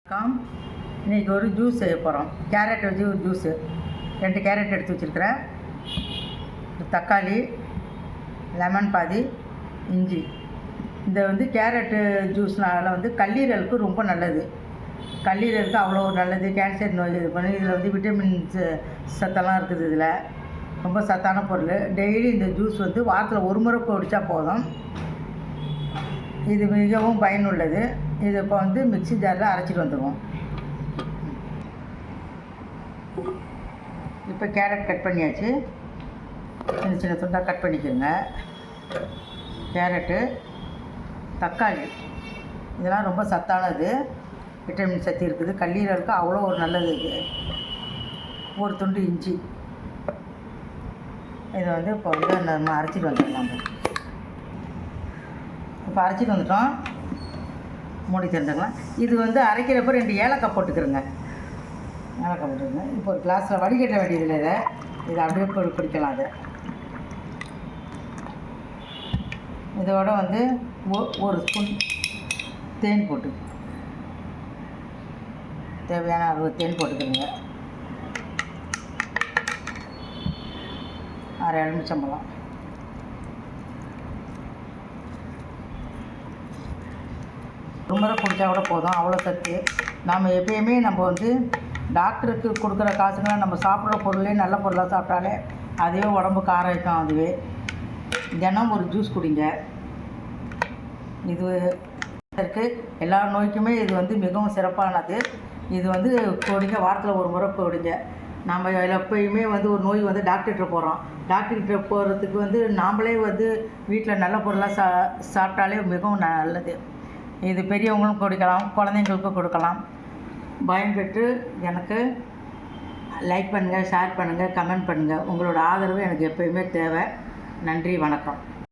இன்றைக்கி ஒரு ஜூஸ் செய்ய போகிறோம். கேரட் வச்சு ஒரு ஜூஸு. 2 கேரட் எடுத்து வச்சுருக்கிறேன். தக்காளி, லெமன் பாதி, இஞ்சி. இந்த கேரட்டு ஜூஸ்னால் கல்லீரலுக்கு ரொம்ப நல்லது. கல்லீரலுக்கு அவ்வளோ நல்லது. கேன்சர் நோய் இது பண்ணி இதில் விட்டமின்ஸ் சத்தெல்லாம் இருக்குது. இதில் ரொம்ப சத்தான பொருள். டெய்லி இந்த ஜூஸ் வாரத்தில் ஒரு முறை குடித்தா போதும். இது மிகவும் பயனுள்ளது. இது இப்போ மிக்ஸி ஜாரில் அரைச்சிட்டு வந்துடுவோம். இப்போ கேரட் கட் பண்ணியாச்சு. சின்ன சின்ன துண்டாக கட் பண்ணிக்கோங்க. கேரட்டு, தக்காளி இதெல்லாம் ரொம்ப சத்தானது. விட்டமின் சத்து இருக்குது. கல்லீரலுக்கு அவ்வளோ ஒரு நல்லது. இது ஒரு துண்டு இஞ்சி. இதை இப்போ நம்ம அரைச்சிட்டு வந்துடலாம். இப்போ அரைச்சிட்டு வந்துட்டோம். மூடி திறந்துக்கலாம். இது அரைக்கிறப்போ 2 ஏலக்காய் போட்டுக்கிறோங்க. ஏலக்காய் போட்டுருங்க. இப்போ ஒரு கிளாஸில் வடிகட்ட வேண்டியதில்லை. இதை அப்படியே பிடிக்கலாம். இதோட ஒரு ஸ்பூன் தேன் போட்டு, தேவையான அளவு தேன் போட்டுக்கிறோங்க. அரை எலுமிச்சம்பழம். ஒரு முறை குடித்தா கூட போதும். அவ்வளோ சத்து. நாம் எப்பயுமே டாக்டருக்கு கொடுக்குற காசுங்களை நம்ம சாப்பிட்ற பொருளே நல்ல பொருளாக சாப்பிட்டாலே அதுவே உடம்புக்கு ஆரோக்கியம். அதுவே தினம் ஒரு ஜூஸ் குடிங்க. இது இருக்குது. எல்லா நோய்க்குமே இது மிகவும் சிறப்பானது. இது குடிங்க. வாரத்தில் ஒரு முறை குடிங்க. நம்ம எப்பயுமே ஒரு நோய் டாக்டர்கிட்ட போகிறோம். டாக்டர்கிட்ட போகிறதுக்கு நாம்ளே வீட்டில் நல்ல பொருளாக சாப்பிட்டாலே மிகவும் நல்லது. இது பெரியவங்களும் குடிக்கலாம், குழந்தைங்களுக்கும் கொடுக்கலாம். பயன்பெற்று எனக்கு லைக் பண்ணுங்கள், ஷேர் பண்ணுங்கள், கமெண்ட் பண்ணுங்கள். உங்களோட ஆதரவு எனக்கு எப்போயுமே தேவை. நன்றி, வணக்கம்.